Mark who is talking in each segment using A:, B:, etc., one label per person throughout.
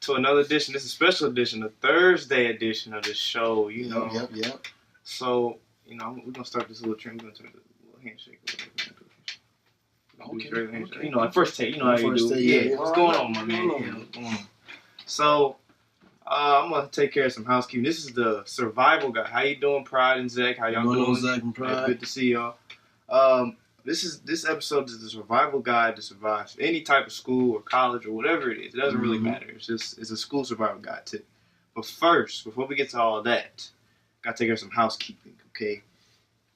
A: to another edition. This is a special edition, the Thursday edition of the show. You know.
B: Yep.
A: So we're gonna start this little trend. We're gonna turn the little handshake.
B: Okay.
A: You know, like first take. You know how you do. Yeah. What's going on, my man? What's going on? So. I'm gonna take care of some housekeeping. This is the survival guy. How you doing, Pride and Zach? How y'all doing?
B: Zach and Pride.
A: Good to see y'all. This episode is the survival guide to survive any type of school or college or whatever it is. It doesn't really matter. It's a school survival guide too. But first, before we get to all that, gotta take care of some housekeeping. Okay,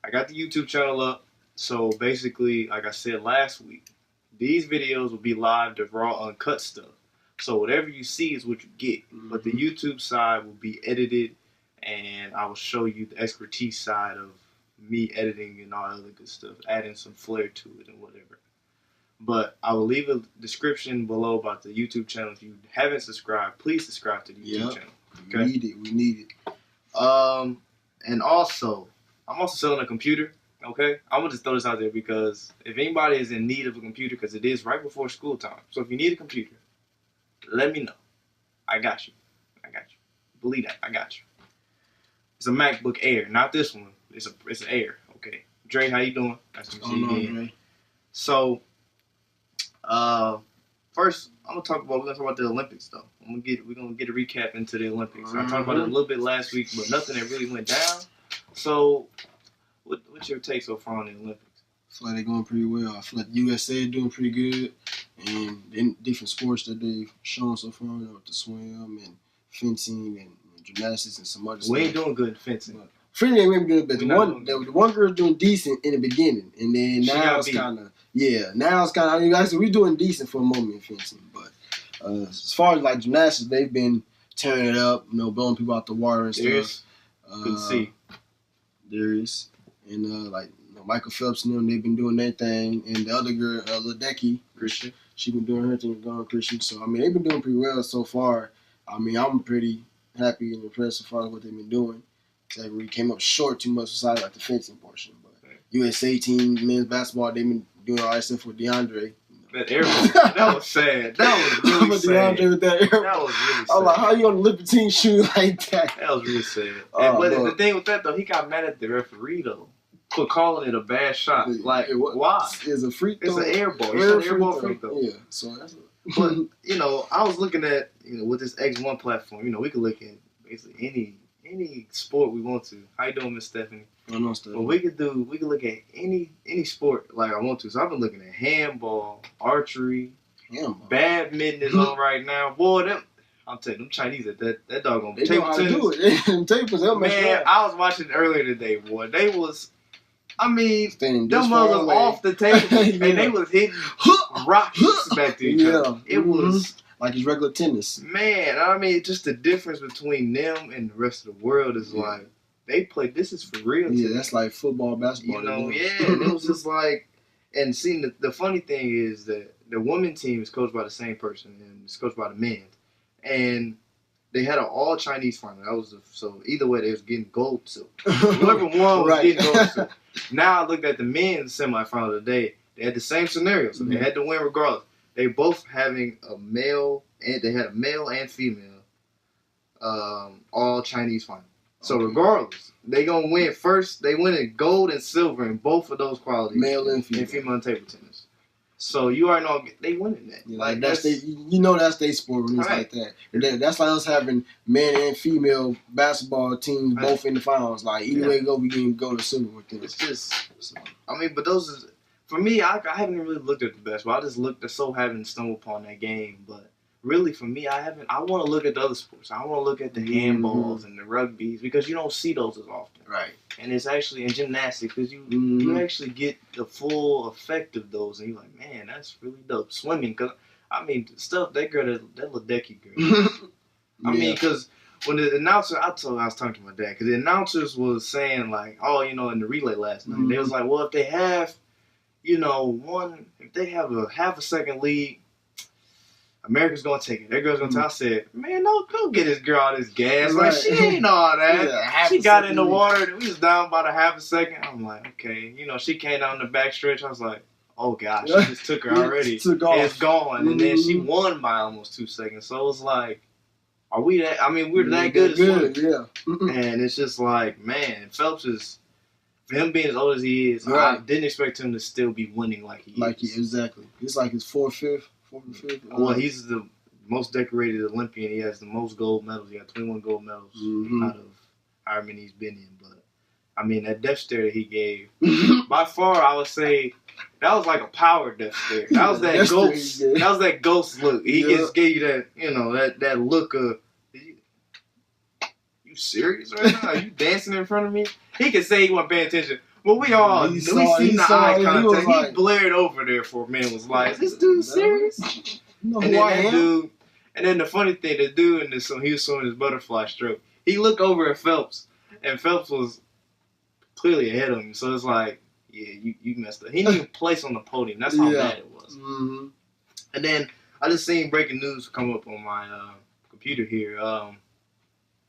A: I got the YouTube channel up. So basically, like I said last week, these videos will be live to raw, uncut stuff. So whatever you see is what you get. But the YouTube side will be edited, and I will show you the expertise side of me editing and all that other good stuff, adding some flair to it and whatever. But I will leave a description below about the YouTube channel. If you haven't subscribed, please subscribe to the YouTube channel. Okay?
B: We need it.
A: And also, I'm also selling a computer. Okay? I'm going to just throw this out there because if anybody is in need of a computer, because it is right before school time. So if you need a computer, let me know. I got you. Believe that. I got you. It's a MacBook Air, not this one. It's an Air. Okay. Dre, how you doing? Nice to see you again. So, first, we're gonna talk about the Olympics though. We're gonna get a recap into the Olympics. I talked about it a little bit last week, but nothing that really went down. So, what's your take so far on the Olympics?
B: I feel like they're going pretty well. I feel like USA is doing pretty good. And in different sports that they've shown so far, with the swim and fencing and gymnastics and some other stuff.
A: We ain't doing good in fencing.
B: Fencing ain't really good, but the one girl's doing decent in the beginning. And then now it's kind of, actually we're doing decent for a moment in fencing. But as far as like gymnastics, they've been tearing it up, blowing people out the water and stuff.
A: Good to see.
B: There is. And Michael Phelps and them, they've been doing their thing. And the other girl, Ledecky,
A: Christian,
B: she been doing her thing, Christian. So, they've been doing pretty well so far. I'm pretty happy and impressed so far with what they've been doing. They really came up short too much besides the fencing portion. But USA team, men's basketball, they've been doing all right stuff with DeAndre.
A: That air that was sad. That was really sad.
B: DeAndre with that air.
A: That was really sad.
B: I was like, how you on the Olympic team shoot like that?
A: That was really sad. But the thing with that, though, he got mad at the referee, though, for calling it a bad shot. Like, why?
B: It's a free throw.
A: It's an air ball. It's an air ball free throw.
B: Yeah, so that's
A: But, I was looking at, with this X1 platform, we could look at basically any sport we want to. How you doing, Miss Stephanie?
B: I know, Stephanie.
A: But we could look at any sport like I want to. So I've been looking at handball, archery, badminton is on right now. Boy, I'm telling you, them Chinese that doggone table tennis.
B: Do it.
A: Man, I was watching it earlier today, boy. They was, them mothers off the table, and they was hitting rocks back to each other. It was
B: like it's regular tennis.
A: Man, just the difference between them and the rest of the world is like, they play, this is for real.
B: Yeah, that's like football, basketball.
A: And it was just like, and seeing the funny thing is that the women's team is coached by the same person, and it's coached by the men. And they had an all Chinese final. So either way, they was getting gold silk. Whoever won was getting gold silk. Now I looked at the men's semifinal today. They had the same scenario, so they had to win regardless. They both having a male and female all Chinese final. So regardless, they gonna win first. They win in gold and silver in both of those qualities,
B: male and female
A: table tennis. So you already know they winning that.
B: Yeah, like that's their sport when it's like that. That's like us having men and female basketball teams both in the finals. Like either way go, we can go to silver with them.
A: It's just, but those is for me. I haven't really looked at the basketball. I just haven't stumbled upon that game. But really, for me, I want to look at the other sports. I want to look at the handballs and the rugbies because you don't see those as often.
B: Right.
A: And it's actually in gymnastics because you actually get the full effect of those, and you're like, man, that's really dope. Swimming, because stuff that Ledecky girl. Because when the announcer, I was talking to my dad because the announcers was saying like, in the relay last night, they was like, well, if they have, if they have a half a second lead, America's gonna take it. That girl's gonna tell. I said, man, don't get this girl all this gas. Like, she ain't all that. She got in the water. We was down about a half a second. I'm like, okay. She came down the back stretch. I was like, oh, gosh. She just took her already.
B: Took off.
A: It's gone. And then she won by almost 2 seconds. So it was like, are we that? I mean, we're that good at swimming.
B: Yeah.
A: And it's just like, man, Phelps is, for him being as old as he is,
B: Right.
A: I didn't expect him to still be winning like he is.
B: Exactly. It's like his fourth or fifth.
A: Well, he's the most decorated Olympian. He has the most gold medals. He got 21 gold medals out of however many he's been in. But, I mean, that death stare that he gave, by far, I would say, that was like a power death stare. That was that ghost. That was that ghost look. He just gave you that, you know, that look of, you serious right now? Are you dancing in front of me? He could say he wasn't paying attention. Well, we all we seen the eye contact. He blared over there for a minute. Was like, "Is this dude serious?"
B: You know
A: and then that dude, and then the funny thing, the dude in this, he was showing his butterfly stroke. He looked over at Phelps, and Phelps was clearly ahead of him. So it's like, yeah, you messed up. He didn't even place on the podium. That's how bad it was. And then I just seen breaking news come up on my computer here.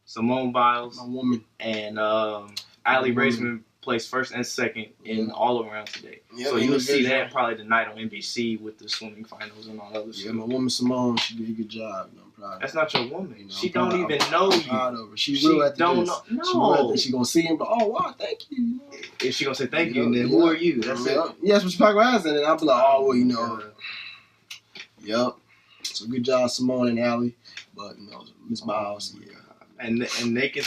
A: Simone Biles,
B: my woman,
A: and Allie Raceman placed first and second in all around today. So you'll see that probably tonight on NBC with the swimming finals and all that other stuff.
B: Yeah, my woman Simone, she did a good job. I'm proud of her.
A: That's not your woman. You know, she don't even know you.
B: Proud of her. She will at the
A: don't know. No.
B: She gonna see him, but oh wow, thank you.
A: If she gonna say thank you, and then who are you? That's it.
B: Yeah, that's what she probably has, and then I'll be like, oh well, you know. Yep. So good job, Simone and Allie, but you know, Miss Biles, yeah.
A: And they can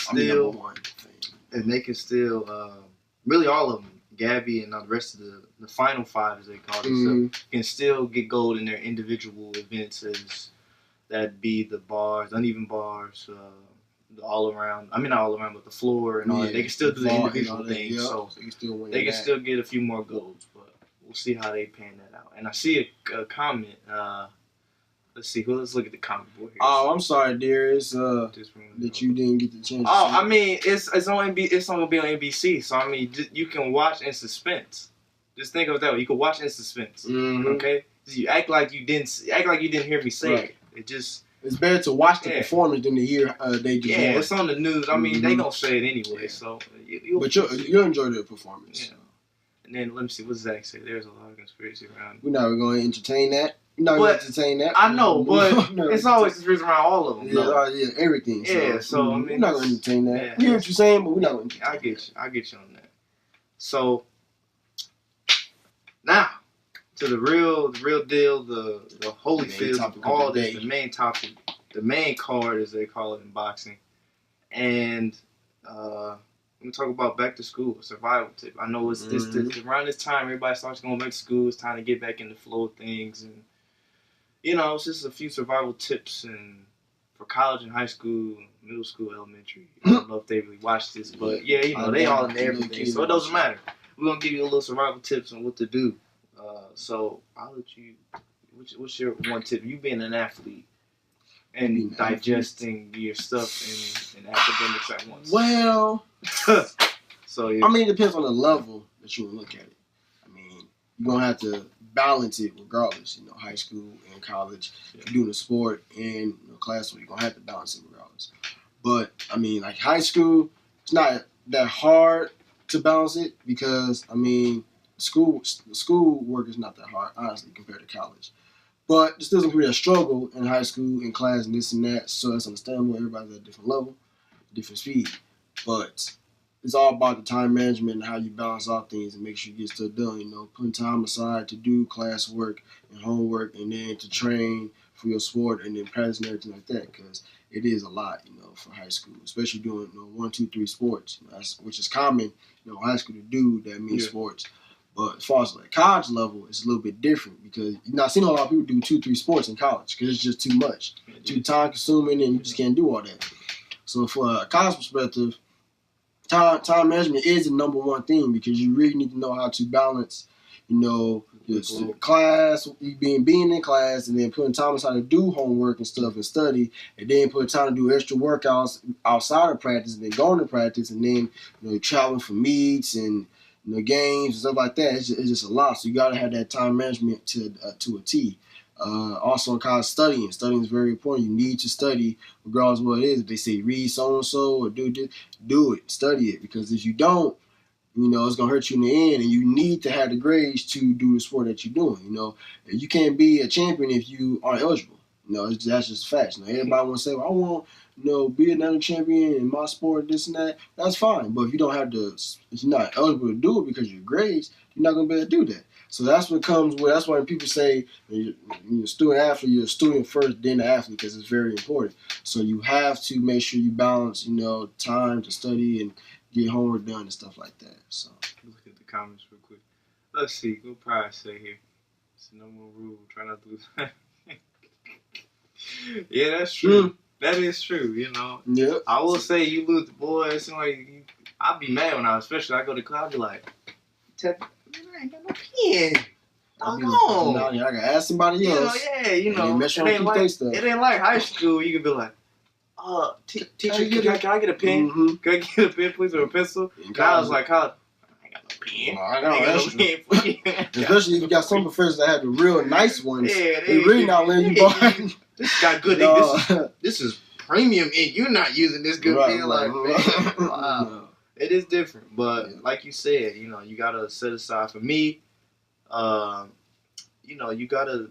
A: still, really all of them, Gabby and the rest of the final five, as they call it, can still get gold in their individual events. That'd be the bars, uneven bars, the all around. I mean, not all around, but the floor and all that. They can still do the individual things, so they can still get a few more golds. But we'll see how they pan that out. And I see a comment. Let's see. Let's look at the comment board here.
B: Oh, I'm sorry, dear. It's that you didn't get the chance.
A: Oh, I mean, it's on it's only gonna be on NBC. So I mean, you can watch in suspense. Just think of it that way. You can watch in suspense. Okay. You act like you didn't hear me say it. It's
B: better to watch the performance than to hear they just won.
A: It's on the news. I mean, they gonna say it anyway. So,
B: you'll enjoy the performance.
A: Yeah. And then let me see what Zach said. There's a lot of conspiracy around.
B: We're not going to entertain that.
A: I know, but it's always conspiracy around all of them.
B: Yeah, everything.
A: So I mean,
B: we're not going to entertain that. Yeah, we hear what you're saying, but we're not going to.
A: I get you on that. So now to the real deal, the Holyfield of all this, the main topic, the main card, as they call it in boxing, and let me talk about back to school, survival tip. I know it's around this time everybody starts going back to school. It's time to get back in the flow of things, and you know, it's just a few survival tips and for college and high school, middle school, elementary. I don't know if they really watch this, but yeah, you know, they all in everything, so it doesn't matter. We're gonna give you a little survival tips on what to do. So I'll let you. What's your one tip? You being an athlete and digesting your stuff in academics at once.
B: Well,
A: so yeah.
B: I mean, it depends on the level that you want to look at it. I mean, you're gonna have to balance it regardless. You know, high school and college, doing a sport and class, you're gonna have to balance it regardless. But I mean, like high school, it's not that hard to balance it because I mean, school work is not that hard, honestly, compared to college. But it still doesn't be a struggle in high school, in class, and this and that. So that's understandable. Everybody's at a different level, different speed. But it's all about the time management and how you balance out things and make sure you get stuff done. You know, putting time aside to do class work and homework, and then to train for your sport, and then practice and everything like that. Because it is a lot, you know, for high school, especially doing 1, 2, 3 sports, you know, which is common, you know, high school to do that many sports. But as far as like college level, it's a little bit different because you're not seeing a lot of people do 2, 3 sports in college because it's just too much, too time consuming, and you just can't do all that. So for a college perspective, time management is the number one thing because you really need to know how to balance, you know, your class, being in class, and then putting time aside to do homework and stuff and study, and then putting time to do extra workouts outside of practice, and then going to practice, and then traveling for meets and games and stuff like that. It's just a lot. So you got to have that time management to a T. Also in college, studying is very important. You need to study regardless of what it is. If they say read so-and-so or do it, study it. Because if you don't, it's going to hurt you in the end, and you need to have the grades to do the sport that you're doing. You can't be a champion if you aren't eligible. No, that's just facts. Now, everybody want to say, well, I want, be another champion in my sport, this and that. That's fine. But if you don't have if you're not eligible to do it because of your grades, you're not going to be able to do that. So that's what comes with, that's why people say you're a student athlete, you're a student first, then the athlete, because it's very important. So you have to make sure you balance, time to study and get homework done and stuff like that. So
A: look at the comments real quick. Let's see. What Pride say here? It's the number one rule. Try not to lose. Yeah, that's true. That is true.
B: Yeah.
A: I will say you lose the boys. I'd be mad when I go to club. I'd be like, I ain't got no pen.
B: I gotta ask somebody else.
A: It ain't like high school. You can be like, teacher, can I get a pen?
B: Mm-hmm.
A: Can I get a pen, please, or a pencil? I was like, I ain't got no pen.
B: I got no pen. Especially if you got some professors that have the real nice ones.
A: Yeah,
B: they really not letting you buy.
A: This got good. This is premium ink. You're not using this good pen. Man, wow. It is different, but like you said, you gotta set aside. For me, you gotta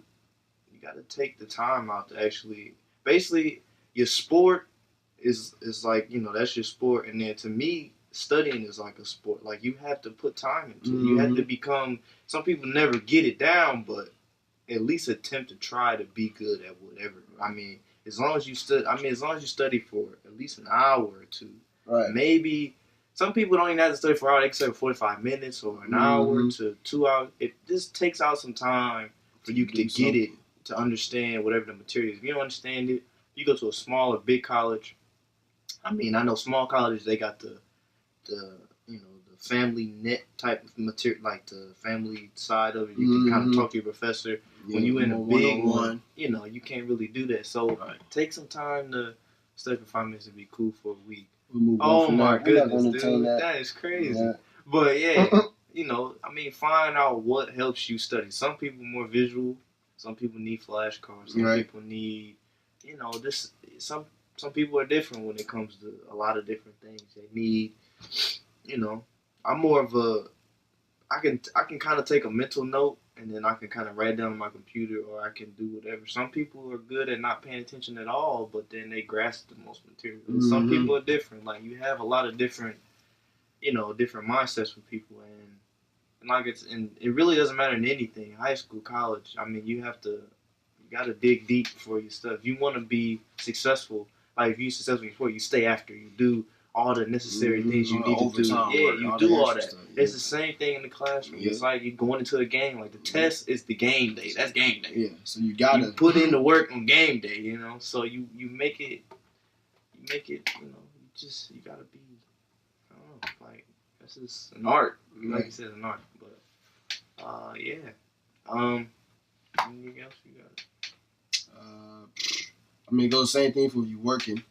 A: take the time out to actually, basically, your sport is like, that's your sport, and then to me, studying is like a sport. Like, you have to put time into it. You have to become. Some people never get it down, but at least attempt to try to be good at whatever. I mean, as long as you study for at least an hour or two.
B: Right.
A: Maybe some people don't even have to study for an hour. They can study for 45 minutes or an hour to 2 hours. It just takes out some time for you to get it, to understand whatever the material is. If you don't understand it, you go to a small or big college. I mean, I know small colleges, they got the family net type of material, like the family side of it. You can kind of talk to your professor.
B: Yeah,
A: when you in a big one, you can't really do that. So take some time to study for 5 minutes and be cool for a week. Oh my goodness, dude, that is crazy. Yeah. But yeah, find out what helps you study. Some people more visual. Some people need flashcards. Some people need, some people are different when it comes to a lot of different things. They need, I'm more of I can kind of take a mental note and then I can kind of write down on my computer, or I can do whatever. Some people are good at not paying attention at all, but then they grasp the most material. Some people are different. Like, you have a lot of different, different mindsets with people, and it really doesn't matter in anything, high school, college. I mean, you got to dig deep for your stuff. If you want to be successful, like if you're successful in sport, you stay after. You do all the necessary things you need to do. Yeah, you do all that. It's the same thing in the classroom. Yeah. It's like you're going into a game. Like, the test is the game day. That's game day.
B: Yeah, so you
A: put in the work on game day. So you make it. You gotta be. I don't know. Like, this is an art. Like you said, an art. But yeah. Anything else you got?
B: It goes the same thing for you working.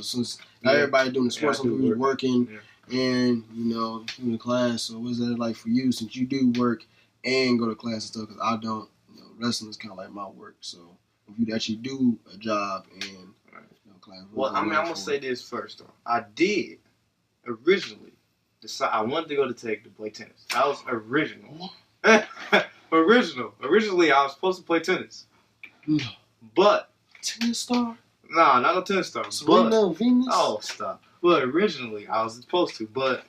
B: Since not everybody doing the sports, some people working and, in the class. So what's that like for you, since you do work and go to class and stuff? Because I don't. Wrestling is kind of like my work. So if you actually do a job and class.
A: Well, I'm going to say this first, though. I did originally decide I wanted to go to Tech to play tennis. That was original. Originally, I was supposed to play tennis. But
B: tennis star?
A: Nah, not a tennis star.
B: Serena, Venus?
A: Oh, stop. Well, originally I was supposed to, but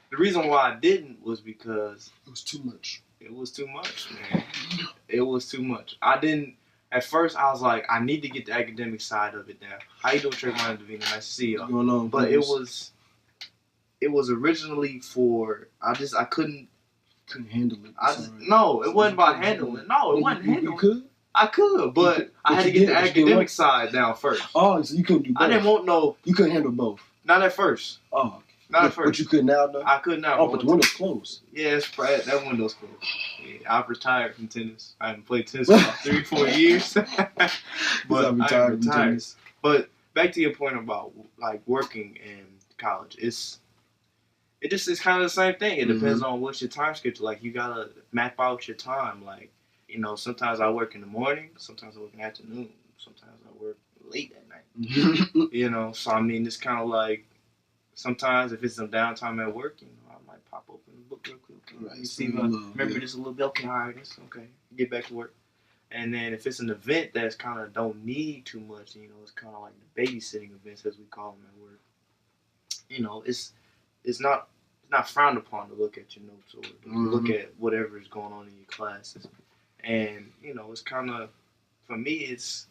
A: the reason why I didn't was because
B: it was too much.
A: It was too much, man. It was too much. I didn't. At first, I was like, I need to get the academic side of it down. How you doing, Trayvon Devine? Nice to see y'all.
B: Going on,
A: but it was originally for I couldn't
B: handle it.
A: No, it wasn't about handling. No, it wasn't handling.
B: You could?
A: I could, but I had to get the academic side down first.
B: Oh, so you couldn't do both?
A: I didn't want no.
B: You couldn't handle both?
A: Not at first.
B: Oh, okay.
A: Not at first.
B: But you could now, though?
A: I could now.
B: Oh, but the window's closed.
A: Yeah, that window's closed. Yeah, I've retired from tennis. I haven't played tennis for about 3-4 years. But I'm retired. From tennis. But back to your point about like working in college, it's kind of the same thing. It depends on what's your time schedule. Like, you gotta map out your time. Like, sometimes I work in the morning, sometimes I work in the afternoon, sometimes I work late at night. So I mean, it's kind of like, sometimes if it's some downtime at work, I might pop open the book real quick. Right. You see, remember this a little bit. Okay, all right, okay, get back to work. And then if it's an event that's kind of don't need too much, it's kind of like the babysitting events as we call them at work. It's not frowned upon to look at your notes or look at whatever is going on in your classes. And it's kind of, for me, it's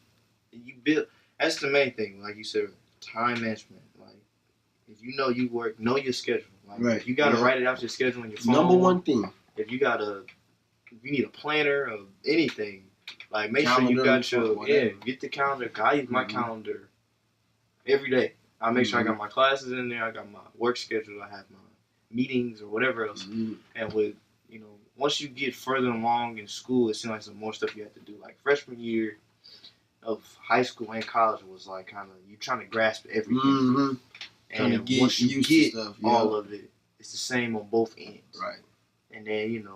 A: you build. That's the main thing, like you said, time management. Like if you know you work, know your schedule. Like if you gotta write it out your schedule on your phone.
B: Number one thing.
A: If you need a planner of anything, like make sure you got your get the calendar. I use my calendar every day. I make sure I got my classes in there. I got my work schedule. I have my meetings or whatever else. And with once you get further along in school, it seems like some more stuff you have to do. Like freshman year of high school and college was like kind of you trying to grasp everything. And once you get all of it, it's the same on both ends.
B: Right.
A: And then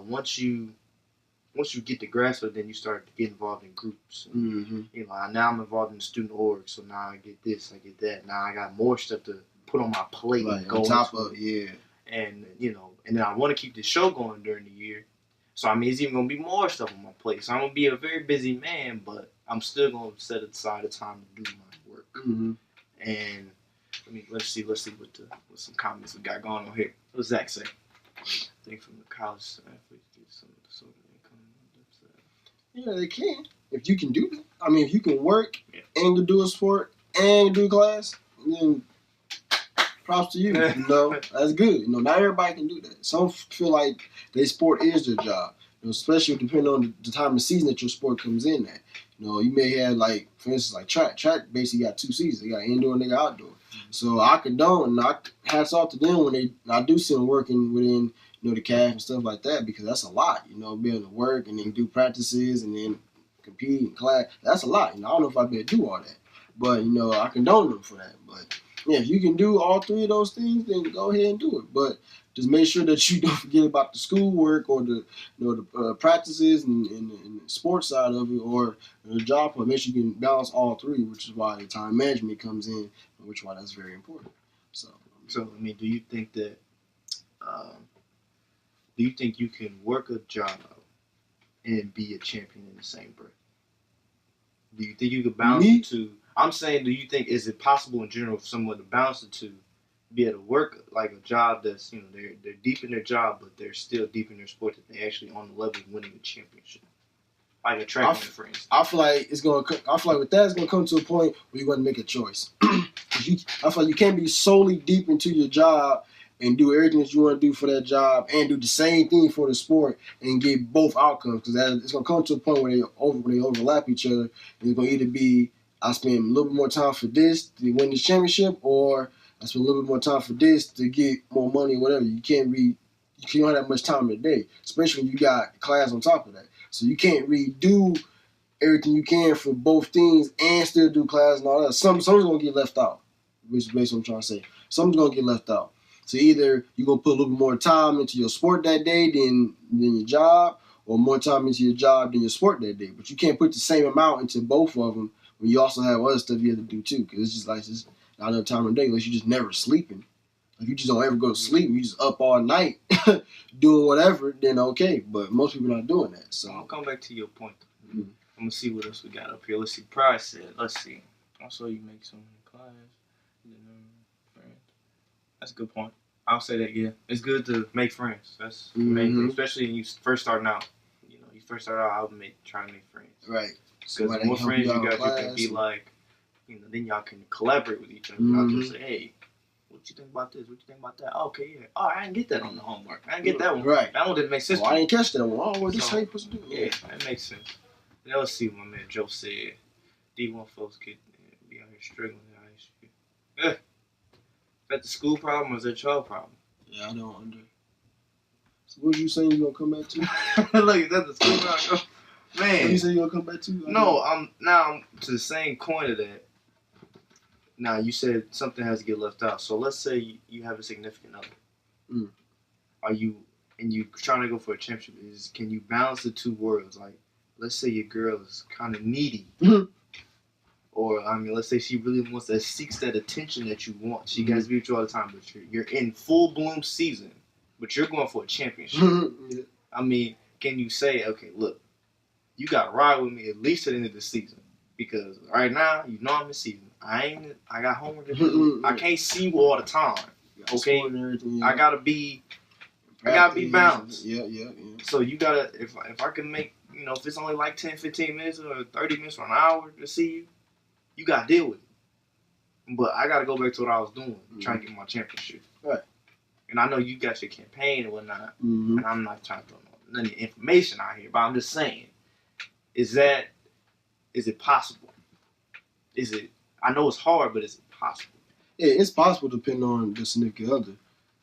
A: once you get the grasp of it, then you start to get involved in groups. And, now I'm involved in the student org, so now I get this, I get that. Now I got more stuff to put on my plate.
B: Right, on top of
A: And and then I want to keep the show going during the year. So it's even gonna be more stuff on my plate. So I'm gonna be a very busy man, but I'm still gonna set aside the time to do my work. And let's see what some comments we got going on here. What does Zach say? I think from the college athletes do some of the sort of income.
B: Yeah, they can. If you can do that. If you can work and do a sport and do class, then props to you. That's good. Not everybody can do that. Some feel like their sport is their job. Especially depending on the time of season that your sport comes in at. You may have for instance, like track. Track basically got two seasons. They got indoor and they got outdoor. So I condone and hats off to them when I do see them working within the CAF and stuff like that, because that's a lot. Being able to work and then do practices and then compete in class. That's a lot. I don't know if I'd be able to do all that, but I condone them for that. But yeah, if you can do all three of those things, then go ahead and do it. But just make sure that you don't forget about the schoolwork or the practices and the sports side of it, or the job part. Make sure you can balance all three, which is why the time management comes in, which is why that's very important. So
A: do you think that? Do you think you can work a job and be a champion in the same breath? Do you think you could balance the two? I'm saying, do you think, is it possible in general for someone to balance the two, be able to work like a job that's, they're deep in their job, but they're still deep in their sport, that they're actually on the level of winning a championship? Like a track runner, for instance.
B: I feel like with that, it's gonna come to a point where you're gonna make a choice. I feel like you can't be solely deep into your job and do everything that you want to do for that job and do the same thing for the sport and get both outcomes, because it's gonna come to a point where they overlap each other. And it's gonna either be, I spend a little bit more time for this to win this championship, or I spend a little bit more time for this to get more money or whatever. You don't have that much time in a day, especially when you got class on top of that. So you can't really do everything you can for both things and still do class and all that. Something's gonna get left out, which is basically what I'm trying to say. Something's gonna get left out. So either you're gonna put a little bit more time into your sport that day than your job, or more time into your job than your sport that day. But you can't put the same amount into both of them when you also have other stuff you have to do too. Because it's just not enough time in the day unless you're just never sleeping. If you just don't ever go to sleep, you just up all night doing whatever, then okay. But most people are not doing that. So
A: I'll come back to your point. I'm gonna see what else we got up here. Let's see. Price said. Let's see. Also, you make some class. That's a good point. I'll say that. Yeah, it's good to make friends. That's the main thing, especially when you first starting out. You first start out, I would try to make friends.
B: Right.
A: Because the more friends you got, you can be like, then y'all can collaborate with each other. Y'all can say, hey, what you think about this? What you think about that? Oh, okay, yeah. Oh, I didn't get that on the homework. I didn't get that one.
B: Right.
A: That one didn't make sense.
B: I didn't catch that one. Oh, what's this how you supposed to do?
A: Yeah, that makes sense. Now let's see what my man Joe said. D1 folks be out here struggling in high school. Is that the school problem or is that your problem?
B: Yeah, I don't under. So what you saying you gonna come back to?
A: Look, is that the school problem? Man.
B: What you say you gonna come back to?
A: No, I'm to the same coin of that. Now, you said something has to get left out. So let's say you have a significant other. Are you trying to go for a championship? Can you balance the two worlds? Like, let's say your girl is kind of needy. Or, let's say she really seeks that attention that you want. She has to be with you all the time, but you're in full bloom season, but you're going for a championship. Can you say, okay, look, you got to ride with me at least to the end of the season. Because right now, you know I'm in season. I got homework to do. I can't see you all the time. Okay? I gotta be balanced.
B: Yeah.
A: So you gotta, if I can make, if it's only like 10, 15 minutes or 30 minutes or an hour to see you, you gotta deal with it. But I gotta go back to what I was doing, trying to get my championship.
B: Right.
A: And I know you got your campaign and whatnot, and I'm not trying to throw none of the information out here, but I'm just saying, is it possible? I know it's hard, but is it possible?
B: Yeah, it's possible depending on the significant other.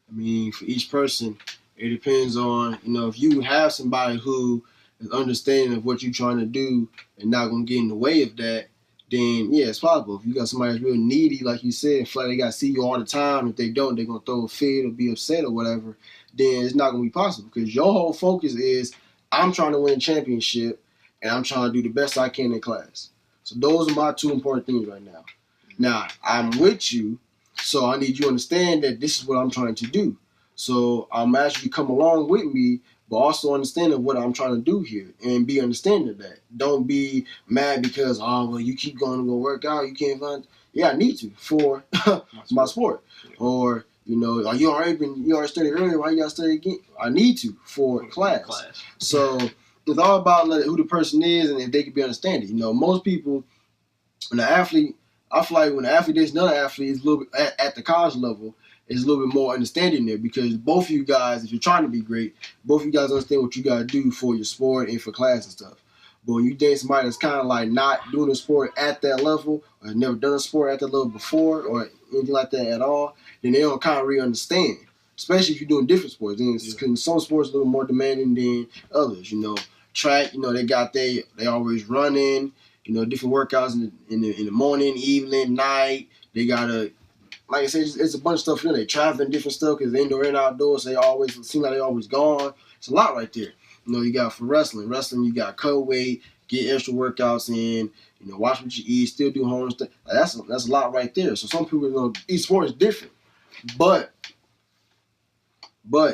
B: I mean, for each person, it depends on, if you have somebody who is understanding of what you're trying to do and not going to get in the way of that, then, yeah, it's possible. If you got somebody that's real needy, like you said, feel like they got to see you all the time. If they don't, they're going to throw a fit or be upset or whatever, then it's not going to be possible because your whole focus is, I'm trying to win a championship and I'm trying to do the best I can in class. So those are my two important things right now. Now, I'm with you, so I need you to understand that this is what I'm trying to do. So I'm asking you to come along with me, but also understand what I'm trying to do here and be understanding of that. Don't be mad because, you keep going to go work out, you can't find. Yeah, I need to for my sport. Yeah. Or, you already studied earlier, why you got to study again? I need to for class. So it's all about who the person is and if they can be understanding. Most people, when the athlete, I feel like when the athlete dates another athlete, is a little bit at the college level, is a little bit more understanding there because both of you guys, if you're trying to be great, both of you guys understand what you got to do for your sport and for class and stuff. But when you date somebody that's kind of like not doing a sport at that level or has never done a sport at that level before or anything like that at all, then they don't kind of really understand, especially if you're doing different sports. Because some sports are a little more demanding than others. Track, they always running. Different workouts in the morning, evening, night. They gotta, like I said, it's a bunch of stuff. They traveling different stuff because indoor and outdoors. They always seem like they always gone. It's a lot right there. You got for wrestling. You got cut weight, get extra workouts in. Watch what you eat, still do home stuff. Like that's a lot right there. So some people each sport is different, but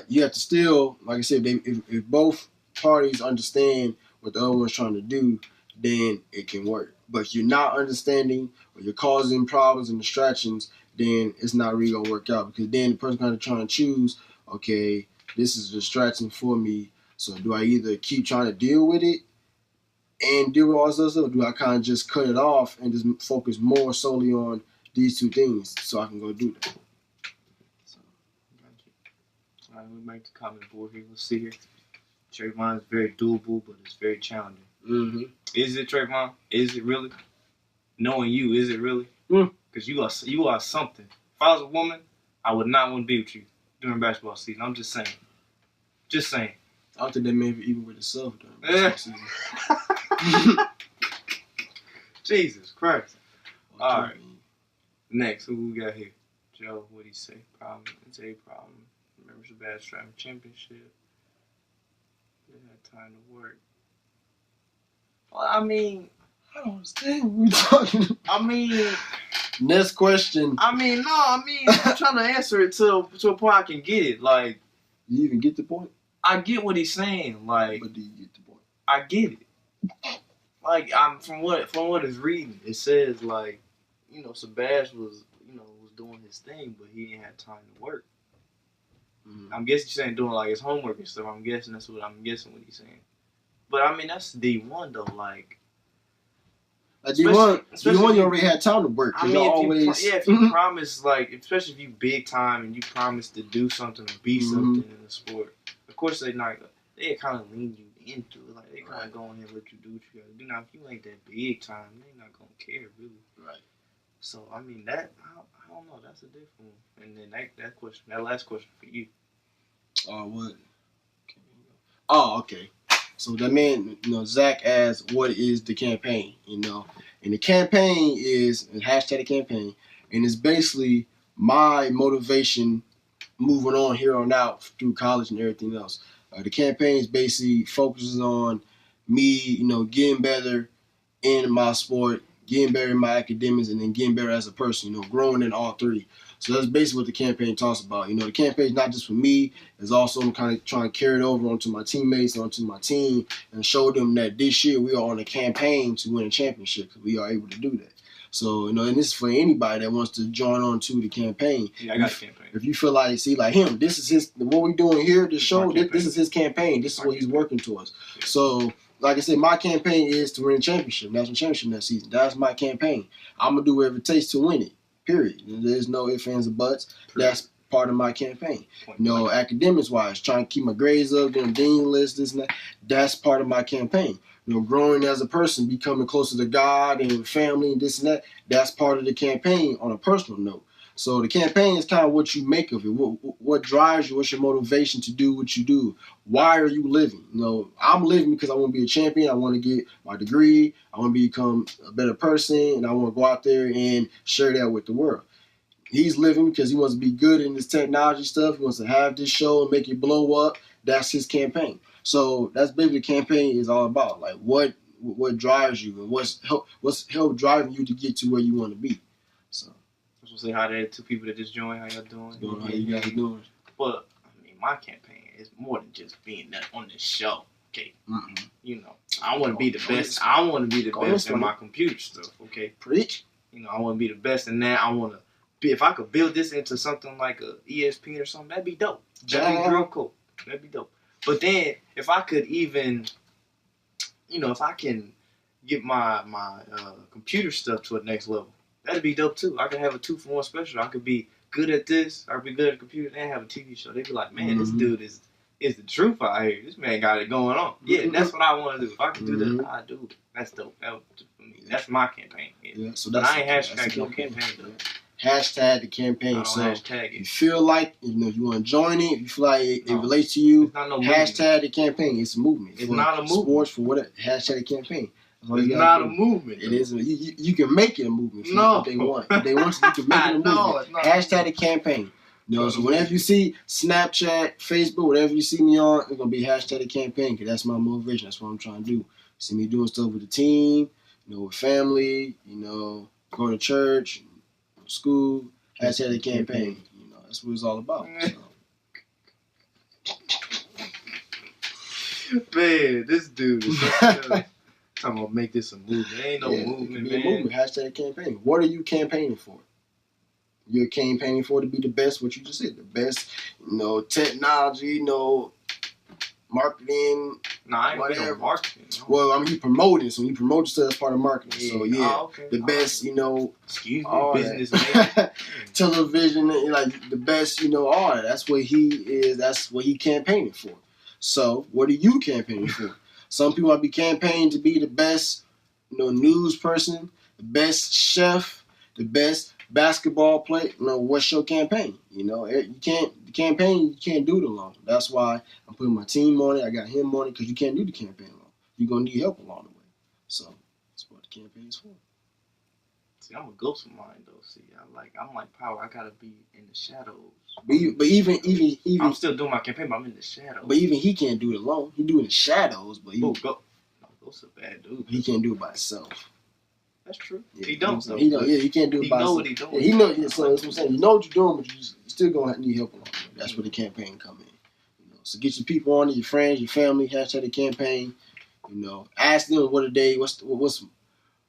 B: you have to still, like I said, if both parties understand what the other one's trying to do, then it can work. But if you're not understanding or you're causing problems and distractions, then it's not really going to work out because then the person kind of trying to choose, okay, this is a distraction for me. So do I either keep trying to deal with it and deal with all this other stuff, or do I kind of just cut it off and just focus more solely on these two things so I can go do that?
A: So, all right, we make the comment board here. Let's see here. Trayvon is very doable, but it's very challenging.
B: Mm-hmm.
A: Is it, Trayvon? Is it really? Knowing you, is it really? Because you are something. If I was a woman, I would not want to be with you during basketball season. I'm just saying. Just saying.
B: I don't think that may be even with himself during basketball season.
A: Jesus Christ. All right. Next, who we got here? Joe, what'd he say? Problem. It's a problem. Remember the bad striving championship. They had time to work. Well, I mean,
B: I don't understand what we're talking about.
A: I mean,
B: next question.
A: I'm trying to answer it to a point I can get it. Like,
B: you even get the point?
A: I get what he's saying. Like,
B: but do you get the point?
A: I get it. Like, from what it's reading, it says like, Sebastian was doing his thing, but he didn't have time to work. Mm-hmm. I'm guessing you're saying doing like his homework and stuff. I'm guessing what he's saying. But I mean, that's D1 though. Like
B: D1, you already had time to work.
A: I mean, if you promise, like, especially if you big time and you promise to do something or be something in the sport, of course they kind of lean you into it. Like they kind of go in and let you do what you gotta do. Now, if you ain't that big time, they not gonna care really.
B: Right. So
A: I mean, that I don't know. That's a different one. And then that last question for you.
B: What? Oh, okay. So that man, Zach asked, what is the campaign? And the campaign is hashtag campaign, and it's basically my motivation moving on here on out through college and everything else. The campaign is basically focuses on me, getting better in my sport, getting better in my academics, and then getting better as a person, growing in all three. So that's basically what the campaign talks about. The campaign is not just for me. It's also I'm kind of trying to carry it over onto my teammates, onto my team, and show them that this year we are on a campaign to win a championship. We are able to do that. So, and this is for anybody that wants to join on to the campaign.
A: Yeah, I got a campaign.
B: If you feel like him, this is what we're doing here, this show, this is his campaign. This is what he's working towards. Yeah. So, like I said, my campaign is to win a championship, national championship next season. That's my campaign. I'm going to do whatever it takes to win it, period. There's no ifs, ands, or buts. That's part of my campaign. Academics-wise, trying to keep my grades up, doing dean lists, this and that. That's part of my campaign. Growing as a person, becoming closer to God and family and this and that, that's part of the campaign on a personal note. So the campaign is kind of what you make of it. What drives you? What's your motivation to do what you do? Why are you living? I'm living because I want to be a champion. I want to get my degree. I want to become a better person, and I want to go out there and share that with the world. He's living because he wants to be good in this technology stuff. He wants to have this show and make it blow up. That's his campaign. So that's basically the campaign is all about. Like what drives you and what's help driving you to get to where you want to be. So
A: I was gonna say hi to the two people that just joined. How y'all doing?
B: How you guys doing?
A: But I mean, my campaign is more than just being on this show. Okay, I want to be the best. I want to be the best in my computer stuff. Okay,
B: preach.
A: I want to be the best in that. I want to be. If I could build this into something like a ESPN or something, that'd be dope. That'd be real cool. That'd be dope. But then, if I could even, if I can get my computer stuff to a next level, that'd be dope too. I could have a 2-for-1 special. I could be good at this. I could be good at the computer and have a TV show. They'd be like, man, this dude is the truth out here. This man got it going on. Yeah, that's what I want to do. If I could do that, I do. That's dope. That was for me. That's my campaign. Yeah. So that's. But I ain't hashtag no campaign though.
B: Hashtag the campaign. So if you feel like you want to join it, if you feel like it relates to you, hashtag the campaign. It's a movement.
A: It's not a movement.
B: Sports for whatever. Hashtag the campaign.
A: It's not a movement.
B: It is. You can make it a movement if they want. If they want to, you can make it a movement. No, it's not. Hashtag the campaign. So whenever you see Snapchat, Facebook, whatever you see me on, it's gonna be hashtag the campaign because that's my motivation. That's what I'm trying to do. See me doing stuff with the team, with family, going to church, school, hashtag the campaign. That's what it's all about.
A: So. Man, this dude is talking about make this a movement. There ain't no movement, man. A movement.
B: Hashtag campaign. What are you campaigning for? You're campaigning for to be the best, what you just said, the best, technology, marketing.
A: I ain't whatever. Marketing. No.
B: Well, I mean, you promoting, so when you promote yourself, that's part of marketing. Yeah. So, the best,
A: excuse me, businessman.
B: Television, like the best, all that. That's what he is. That's what he campaigning for. So, what are you campaigning for? Some people might be campaigning to be the best, news person, the best chef, the best basketball player. What's your campaign? You can't do it alone. That's why I'm putting my team on it. I got him on it because you can't do the campaign alone. You're gonna need help along the way. So that's what the campaign is for.
A: See, I'm a ghost of mine though. See, I'm like Power. I gotta be in the shadows.
B: But even
A: I'm still doing my campaign, but I'm in the shadows.
B: But even he can't do it alone. He do it in the shadows, but
A: Ghost's a bad dude.
B: He can't do it by himself.
A: That's true. Yeah, he don't.
B: He don't. Yeah, he can't do it by himself. He know what he's doing. Yeah, he know. Yeah, so that's what I'm saying. You know what you're doing, but you still gonna need help along the way. That's where the campaign come in. So get your people on it, your friends, your family. Hashtag the campaign. Ask them what's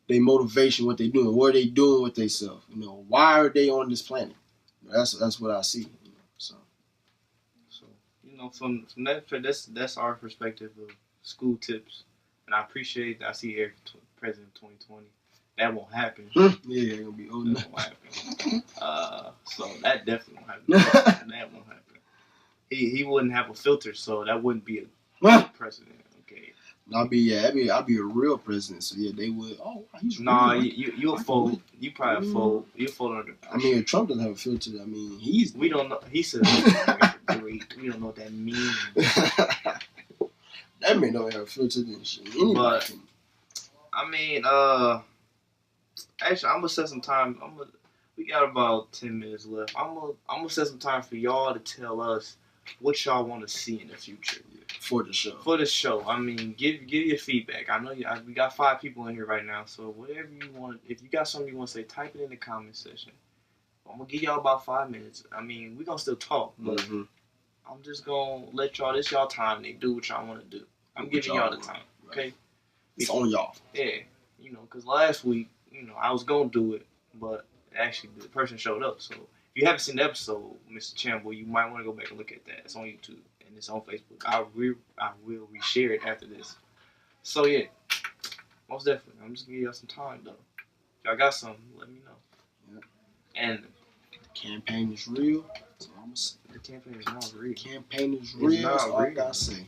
B: their motivation, what they doing, what are they doing with themselves. Why are they on this planet? That's what I see. So
A: from that, that's our perspective of school tips, and I appreciate. I see Eric, President 2020. That won't happen.
B: Yeah, it'll be old.
A: That won't happen. So that definitely won't happen. That won't happen. He wouldn't have a filter, so that wouldn't be a president. Okay.
B: I'll be a real president. So yeah, they would. Oh, he's
A: you'll fold. You probably fold. You'll fold under pressure.
B: I mean, Trump doesn't have a filter. I mean,
A: we don't know. He said great. We don't know what that means.
B: That man don't have a filter.
A: But I mean, actually, I'm gonna set some time. We got about 10 minutes left. I'm gonna set some time for y'all to tell us what y'all want to see in the future
B: for the show.
A: For the show, I mean, give your feedback. I know we got 5 people in here right now, so whatever you want. If you got something you want to say, type it in the comment section, I'm gonna give y'all about 5 minutes. I mean, we gonna still talk, but I'm just gonna let y'all. This y'all time. They do what y'all want to do. I'm giving y'all the time. Okay.
B: It's on y'all.
A: Yeah. Because last week, I was gonna do it, but actually the person showed up. So if you haven't seen the episode, Mr. Chamble, you might want to go back and look at that. It's on YouTube and it's on Facebook. I will reshare it after this. So yeah, most definitely. I'm just gonna give y'all some time though. If y'all got something, let me know.
B: Yep.
A: And
B: the campaign is real. So
A: the campaign is not real.
B: Campaign is real. That's all I gotta say.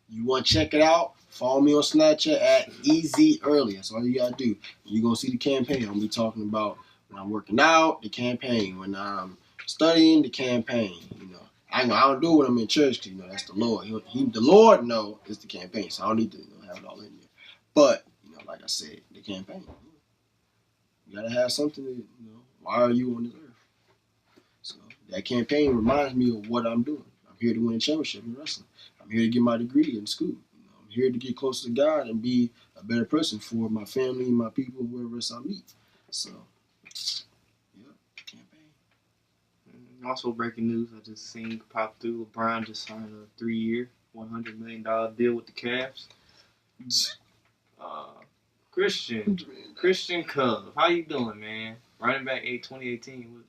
B: You want to check it out? Follow me on Snapchat at EasyEarly. That's all you gotta do. You're gonna see the campaign. I'm gonna be talking about when I'm working out, the campaign. When I'm studying, the campaign. I don't do it when I'm in church because that's the Lord. The Lord knows it's the campaign, so I don't need to have it all in there. But like I said, the campaign. You gotta have something to, why are you on this earth? So that campaign reminds me of what I'm doing. I'm here to win a championship in wrestling. I'm here to get my degree in school. I'm here to get closer to God and be a better person for my family, my people, whoever else I meet. So, yeah, campaign.
A: Also, breaking news, I just seen pop through. LeBron just signed a 3-year, $100 million deal with the Cavs. Christian Cove, how you doing, man? Running back 2018.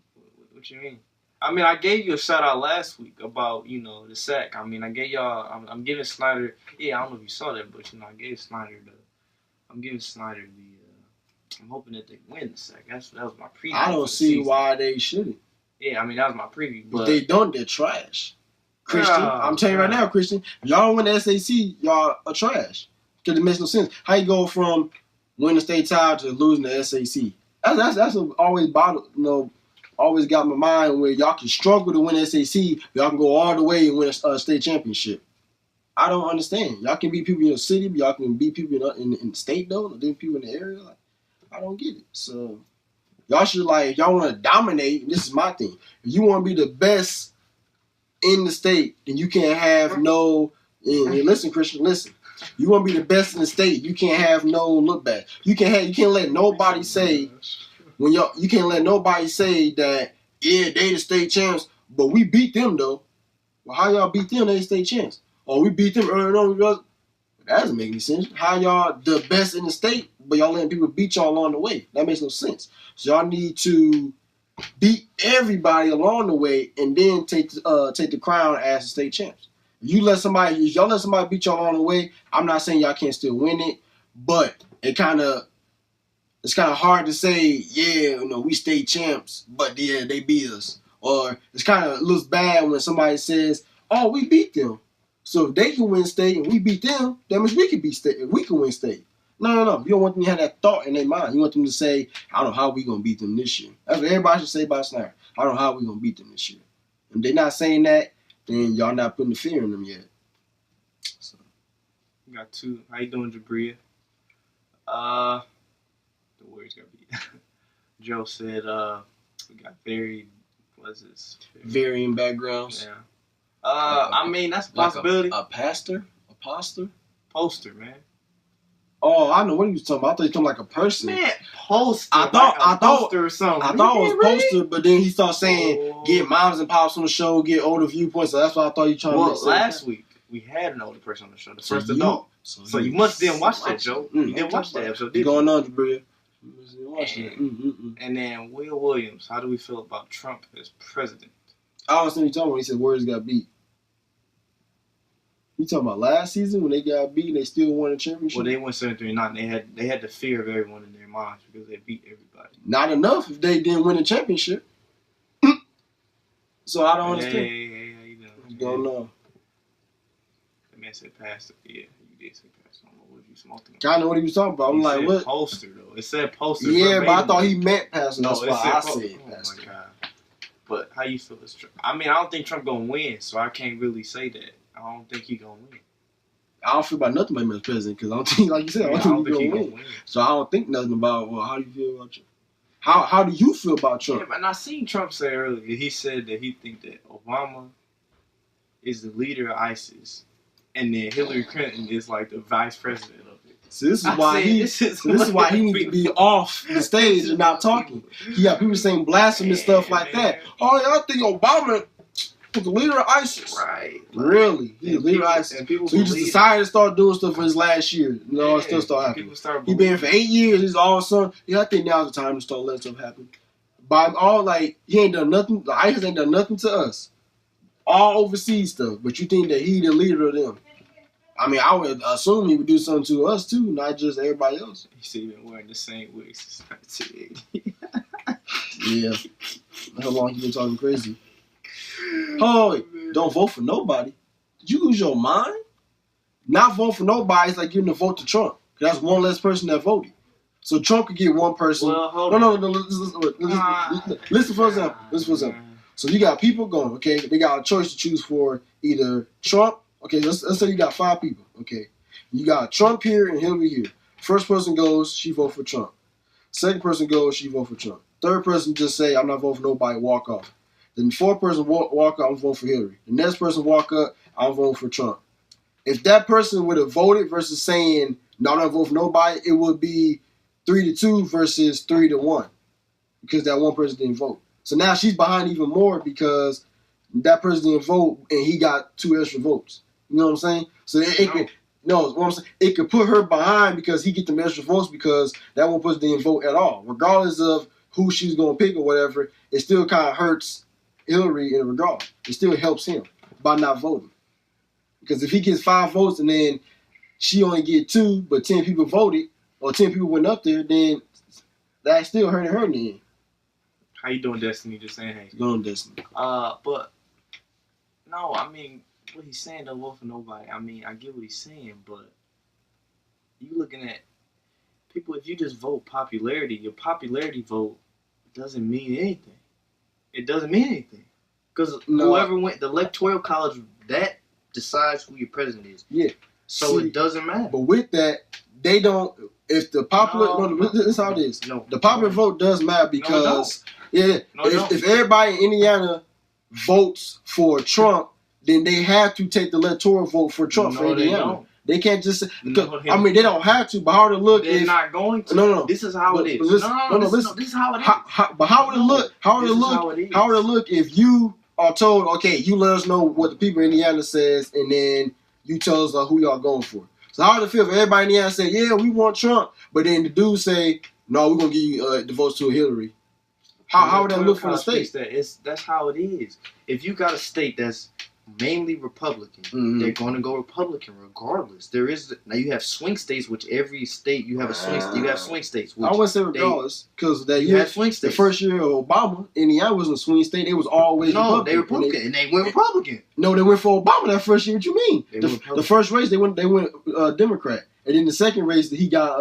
A: What you mean? I mean, I gave you a shout out last week about the sack. I mean, I gave y'all. I'm giving Snyder. Yeah, I don't know if you saw that, but I gave Snyder the. I'm giving Snyder the. I'm hoping that they win the sack. That was my preview.
B: I don't see why they shouldn't.
A: Yeah, I mean that was my preview. But
B: if they don't, they're trash. Christian, I'm telling you right now, Christian, if y'all win the SAC, y'all are trash. Because it makes no sense. How you go from winning the state title to losing the SAC? That's what always always got my mind where y'all can struggle to win SAC, but y'all can go all the way and win a state championship. I don't understand. Y'all can beat people in your city, but y'all can beat people in the state though, and then people in the area. Like, I don't get it. So y'all should y'all want to dominate. This is my thing. If you want to be the best in the state, then you can't have no. And listen, Christian, listen. You want to be the best in the state, you can't have no look back. You can't let nobody say you can't let nobody say that they the state champs, but we beat them though. Well, how y'all beat them? They the state champs. Or we beat them early on. That doesn't make any sense. How y'all the best in the state, but y'all letting people beat y'all along the way? That makes no sense. So y'all need to beat everybody along the way, and then take the crown as the state champs. If y'all let somebody beat y'all along the way, I'm not saying y'all can't still win it, but it's kind of hard to say, we state champs, but yeah, they beat us. Or it's kind of looks bad when somebody says, oh, we beat them. So if they can win state and we beat them, that means we can beat state. We can win state. No. You don't want them to have that thought in their mind. You want them to say, I don't know how we going to beat them this year. That's what everybody should say about Snyder. I don't know how we going to beat them this year. If they're not saying that, then y'all not putting the fear in them yet. So.
A: We got two. How you doing, Jabria? The Warriors got beat. Joe said we got
B: varying backgrounds.
A: Yeah. I mean that's a possibility.
B: A pastor? A poster?
A: Poster, man.
B: Oh, I know what he was talking about. I thought he was talking like a person.
A: Man, poster.
B: I thought
A: poster or something.
B: I thought it was poster, but then he started saying get moms and pops on the show, get older viewpoints. So that's what I thought you trying to say.
A: Well, last week we had an older person on the show, the first adult. So you must didn't watch that, Joe. You didn't watch that episode, did you?
B: Going on, Jabria.
A: And then Will Williams. How do we feel about Trump as president?
B: I don't understand what you're talking about when he said Warriors got beat. You talking about last season when they got beat and they still won a championship?
A: Well, they went 7-3-9. They had the fear of everyone in their minds because they beat everybody.
B: Not enough if they didn't win a championship. So I don't understand.
A: Hey, how you doing?
B: What's going on?
A: That man said pastor. Yeah, you did say pastor. I don't know what you smoking.
B: I know what he was talking about. I'm
A: he
B: like,
A: said
B: what?
A: Poster though. It said poster.
B: Yeah, but I thought he meant pastor.
A: No,
B: that's why I said pastor.
A: Oh my God. But how you feel as Trump? I mean, I don't think Trump gonna win, so I can't really say that. I don't think he gonna win.
B: I don't feel about nothing about him as president because I don't think, like you said, I don't think he gonna win. So I don't think nothing about, well, how do you feel about Trump? How do you feel about Trump?
A: Yeah, and I seen Trump say earlier, he said that he think that Obama is the leader of ISIS, and then Hillary Clinton is like the vice president of it.
B: So this is why he needs to be off the stage and not talking. He got people saying blasphemous stuff like that. Oh, y'all think Obama was the leader of ISIS?
A: Right.
B: Really? He's the leader of ISIS. So he just decided to start doing stuff for his last year. No, it still start happening. He been for 8 years. He's all of a sudden. Yeah, I think now's the time to start letting stuff happen. By all, like, he ain't done nothing. The ISIS ain't done nothing to us. All overseas stuff. But you think that he the leader of them? I mean, I would assume he would do something to us too, not just everybody else.
A: He's been wearing the same wig since 1980.
B: Yeah. How long you been talking crazy? Oh, don't vote for nobody. Did you lose your mind? Not vote for nobody is like giving a vote to Trump. That's one less person that voted. So Trump could get one person.
A: Well, hold on.
B: No. Listen for example. So you got people going, okay? They got a choice to choose for either Trump. Okay, let's say you got 5 people. Okay, you got Trump here and Hillary here. First person goes, she vote for Trump. Second person goes, she vote for Trump. Third person just say, I'm not voting for nobody, walk off. Then the fourth person walk up, I'm voting for Hillary. The next person walk up, I'm voting for Trump. If that person would have voted versus saying, no, I'm not voting for nobody, it would be 3-2 versus 3-1 because that one person didn't vote. So now she's behind even more because that person didn't vote and he got 2 extra votes. You know what I'm saying? So it could put her behind because he get them extra votes because that one person didn't vote at all. Regardless of who she's going to pick or whatever, it still kind of hurts Hillary in regard. It still helps him by not voting. Because if he gets 5 votes and then she only get 2, but 10 people voted or 10 people went up there, then that still hurting her in the end.
A: How you doing, Destiny? Just saying, hey.
B: Going Destiny.
A: But no, I mean, what he's saying don't vote for nobody. I mean, I get what he's saying, but you looking at people. If you just vote popularity, your popularity vote doesn't mean anything. It doesn't mean anything because whoever went the electoral college that decides who your president is.
B: Yeah.
A: So it doesn't matter.
B: But with that, they don't. If the popular, this is how it is.
A: No,
B: the popular vote does matter because if everybody in Indiana votes for Trump, then they have to take the electoral vote for Trump for Indiana. They can't just. They don't have to. But how would it look?
A: They're not going to.
B: No.
A: This is how it is.
B: This is how it is. But how would it look? How would it look if you are told, okay, you let us know what the people in Indiana says, and then you tell us who y'all going for? So how would it feel if everybody in Indiana say, yeah, we want Trump, but then the dudes say, no, we're gonna give you the votes to Hillary? How would that look for the state?
A: That's how it is. If you got a state that's mainly Republican, they're going to go Republican regardless. Now you have swing states, which every state you have a swing. You have swing states.
B: I wouldn't say regardless because that year, the first year of Obama, Indiana wasn't a swing state. It was always Republican.
A: They were Republican, and they went Republican.
B: No, they went for Obama that first year. What you mean? The first race they went Democrat, and then the second race that he got,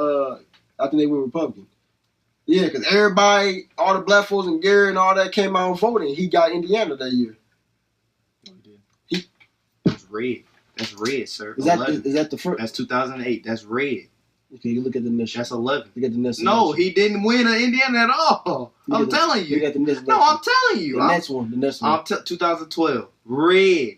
B: I think they went Republican. Yeah, because everybody, all the black folks and Gary and all that came out and voted. He got Indiana that year.
A: That's red. That's red, sir.
B: Is that the first?
A: That's 2008. That's red.
B: Okay, you look at the next.
A: That's 11.
B: Look at the next.
A: No, he didn't win in Indiana at all. I'm telling you.
B: Look at the next.
A: No, I'm telling you.
B: The next one.
A: 2012. Red.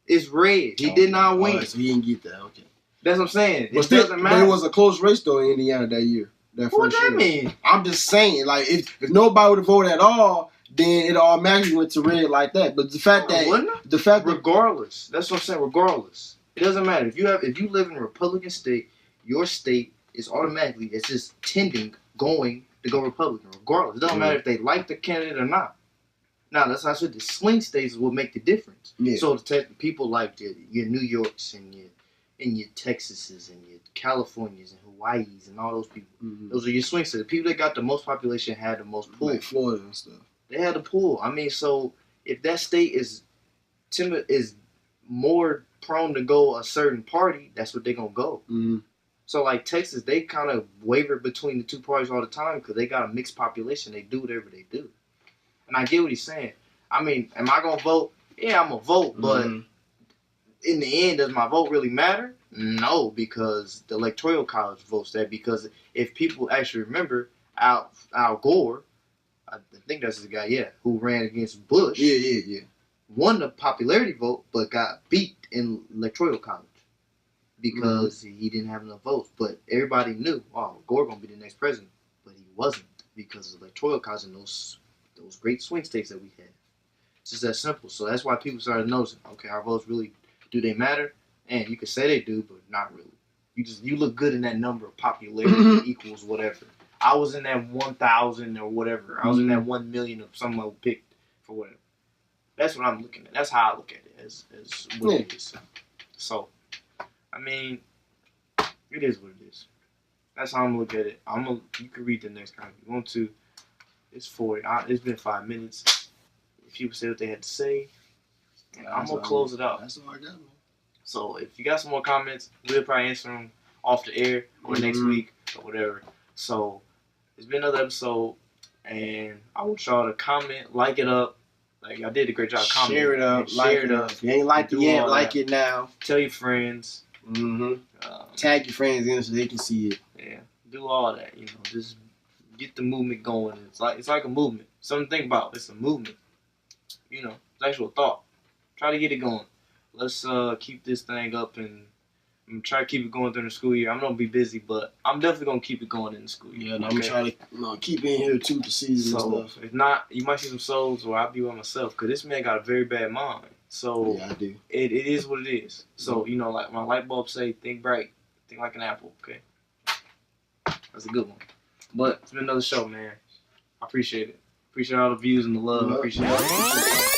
A: It's red. He did not win.
B: Right, so he didn't get that. Okay.
A: That's what I'm saying.
B: It doesn't matter. But it was a close race though in Indiana that year.
A: What does that mean?
B: I'm just saying, like, if nobody would have voted at all, then it automatically went to red like that. But the fact that
A: regardless, that's what I'm saying. Regardless, it doesn't matter if you live in a Republican state, your state is automatically just going to go Republican. Regardless, it doesn't matter if they like the candidate or not. Now that's how I said the swing states will make the difference.
B: Yeah.
A: So people like your New Yorks and your Texases and your Californias and Hawaii's and all those people. Mm-hmm. Those are your swing states. The people that got the most population had the most pull.
B: Like Florida and stuff.
A: They had the pull. I mean, so if that state is more prone to go a certain party, that's what they're going to go.
B: Mm-hmm.
A: So like Texas, they kind of waver between the two parties all the time because they got a mixed population. They do whatever they do. And I get what he's saying. I mean, am I going to vote? Yeah, I'm going to vote. But in the end, does my vote really matter? No, because the Electoral College votes that. Because if people actually remember, Al Gore, I think that's the guy, who ran against Bush.
B: Yeah.
A: Won the popularity vote, but got beat in Electoral College.
C: because he didn't have enough votes. But everybody knew, oh, Gore gonna be the next president, but he wasn't because of the electoral college and those great swing states that we had. It's just that simple. So that's why people started noticing, okay, our votes really, do they matter? And you could say they do, but not really. You look good in that number of popularity equals whatever. I was in that 1,000 or whatever. I was in that 1 million of someone I picked for whatever. That's what I'm looking at. That's how I look at it as what it is. So, I mean, it is what it is. That's how I'm gonna look at it. You can read the next comment if you want to. It's 40. It's been 5 minutes. If people say what they had to say, I'm gonna close it out.
B: That's all I got, man.
C: So if you got some more comments, we'll probably answer them off the air or next week or whatever. So it's been another episode, and I want y'all to comment, like it up. Like I did a great job commenting.
B: Share it up, like it up. If you ain't liked it yet, like it now.
C: Tell your friends.
B: Tag your friends in so they can see it.
C: Yeah, do all that. Just get the movement going. It's like a movement. Something to think about. It's a movement. It's actual thought. Try to get it going. Let's keep this thing up and try to keep it going during the school year. I'm gonna be busy, but I'm definitely gonna keep it going in the school year.
B: Yeah, and I'm gonna try to keep in here too to season and stuff.
C: If not, you might see some souls, or I'll be by myself because this man got a very bad mind. So
B: yeah, I do.
C: It is what it is. So like my light bulb say, think bright, think like an apple. Okay, that's a good one. But it's been another show, man. I appreciate it. Appreciate all the views and the love. Appreciate it.